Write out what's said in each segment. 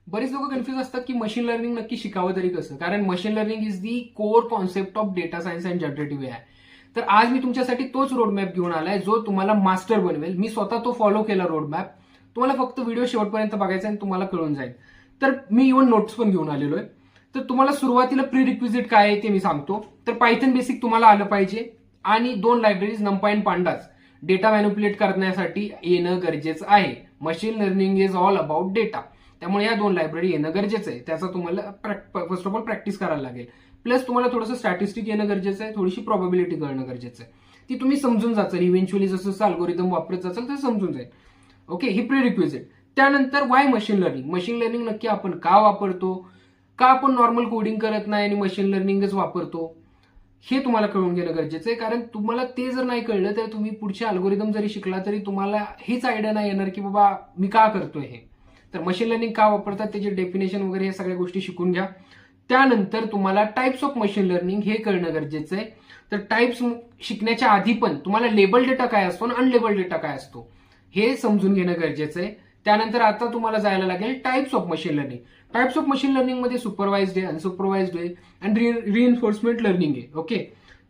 बरेच लोक कन्फ्युज असतात की मशीन लर्निंग नक्की शिकावं तरी कसं, कारण machine learning is the core concept of data science and generative AI. तर आज मी तुमच्यासाठी तोच रोडमॅप घेऊन आलाय जो तुम्हाला मास्टर बनवेल. मी स्वतः तो फॉलो केला रोडमॅप. तुम्हाला फक्त व्हिडिओ शेवटपर्यंत बघायचा आणि तुम्हाला कळून जाईल. तर मी इव्हन नोट्स पण घेऊन आलेलो आहे. तर तुम्हाला सुरुवातीला प्री रिक्विजिट काय आहे ते मी सांगतो. तर पायथन बेसिक तुम्हाला आलं पाहिजे आणि 2 लायब्ररीज NumPy आणि pandas डेटा मॅनिप्युलेट करण्यासाठी येणं गरजेचं आहे. Machine learning is all about data, त्यामुळे या 2 लायब्ररी येणं गरजेचं आहे. त्याचा तुम्हाला फर्स्ट ऑफ ऑल प्रॅक्टिस करायला लागेल. प्लस तुम्हाला थोडंसं स्टॅटिस्टिक येणं गरजेचं आहे, थोडीशी प्रोबॅबिलिटी कळणं गरजेचं आहे. ती तुम्ही समजून जाचाल इव्हेंच्युअली, जसं अल्गोरिदम वापरत जाचाल तसं समजून जाईल. ओके, ही प्री रिक्विजिट. त्यानंतर Y machine learning. Machine learning नक्की आपण का वापरतो, का आपण नॉर्मल कोडिंग करत नाही आणि मशीन लर्निंगच वापरतो, हे तुम्हाला कळून घेणं गरजेचं आहे. कारण तुम्हाला ते जर नाही कळलं तर तुम्ही पुढचे अल्गोरिदम जरी शिकला तरी तुम्हाला हेच आयडिया नाही येणार की बाबा मी का करतोय हे. तर मशीन लर्निंग का वापरतात त्याचे डेफिनेशन वगैरे हे सगळ्या गोष्टी शिकून घ्या. त्यानंतर तुम्हाला टाइप्स ऑफ मशीन लर्निंग हे कळणं गरजेचं आहे. तर टाइप्स शिकण्याच्या आधी पण तुम्हाला लेबल डेटा काय असतो आणि अनलेबल डेटा काय असतो हे समजून घेणं गरजेचं आहे. त्यानंतर आता तुम्हाला जायला लागेल types of machine learning. Types of machine learning मध्ये सुपरवाइज्ड आहे, अनसुपरवाइज्ड आहे आणि रिइन्फोर्समेंट लर्निंग आहे. ओके,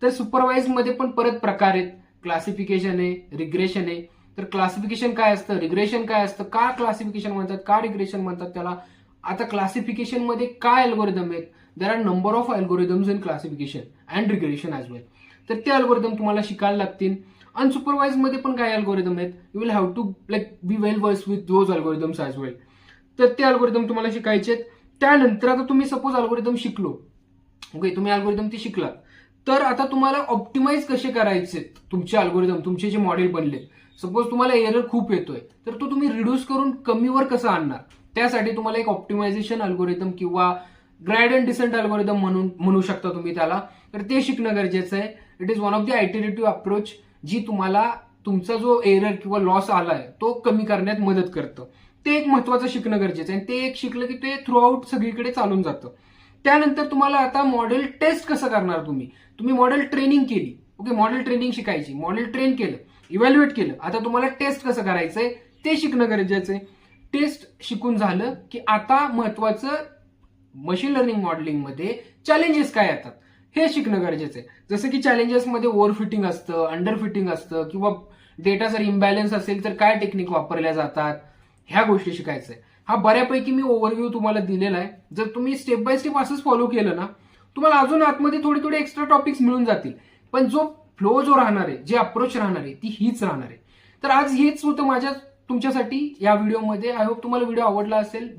तर सुपरवाइज मध्ये पण परत प्रकार आहेत. क्लासिफिकेशन आहे, रिग्रेशन आहे. तर क्लासिफिकेशन काय असतं, रिग्रेशन काय असतं, का क्लासिफिकेशन म्हणतात, का रिग्रेशन म्हणतात त्याला. आता क्लासिफिकेशन मध्ये काय अल्गोरिदम आहेत, there are number of algorithms in classification and regression as well. तर ते अल्गोरिदम तुम्हाला शिकायला लागतील. अनसुपरवाइज मध्ये पण काय अल्गोरिदम आहेत, you will have to be well versed with those algorithms as well. तर ते अल्गोरिदम तुम्हाला शिकायचे आहेत. त्यानंतर आता तुम्ही सपोज अल्गोरिदम शिकलो, ओके, तुम्ही अल्गोरिदम ती शिकलात, तर आता तुम्हाला ऑप्टिमाइज कसे करायचे तुमचे अल्गोरिदम, तुमचे जे मॉडेल बनले. सपोज तुम्हाला एरर खूप येतोय तर तो तुम्ही रिड्यूस करून कमीवर कसं आणणार, त्यासाठी तुम्हाला एक ऑप्टिमायझेशन अल्गोरिदम किंवा ग्रॅडियंट डिसेंट अल्गोरिदम म्हणू शकता तुम्ही त्याला. तर ते शिकणं गरजेचं आहे. It is one of the iterative approach जी तुम्हाला तुमचा जो एरर किंवा लॉस आलाय तो कमी करण्यात मदत करतं. ते एक महत्वाचं शिकणं गरजेचं आहे. ते एक शिकलं की ते थ्रू आउट सगळीकडे चालून जातं. त्यानंतर तुम्हाला आता मॉडेल टेस्ट कसं करणार. तुम्ही मॉडेल ट्रेनिंग केली, ओके, मॉडेल ट्रेनिंग शिकायची, मॉडेल ट्रेन केलं, इव्हॅल्युएट केलं, आता तुम्हाला टेस्ट कसं करायचंय ते शिकणं गरजेचं आहे. टेस्ट शिकून झालं की आता महत्वाचं मशीन लर्निंग मॉडेलिंग मध्ये चॅलेंजेस काय येतात हे शिकणं गरजेचं आहे. जसं की चॅलेंजेसमध्ये ओव्हरफिटिंग असतं, अंडरफिटिंग असतं, किंवा डेटा जर इम्बॅलन्स असेल तर काय टेक्निक वापरल्या जातात, ह्या गोष्टी शिकायचं आहे. हा बऱ्यापैकी मी ओव्हरव्ह्यू तुम्हाला दिलेला आहे. जर तुम्ही स्टेप बाय स्टेप असंच फॉलो केलं ना, तुम्हाला अजून आतमध्ये थोडे थोडे एक्स्ट्रा टॉपिक्स मिळून जातील. पण जो फ्लो जो राहणार आहे, जे अप्रोच राहणार आहे ती हीच राहणार आहे. तर आज हेच होतं माझ्या तुमच्यासाठी या व्हिडिओमध्ये. आय होप तुम्हाला व्हिडिओ आवडला असेल.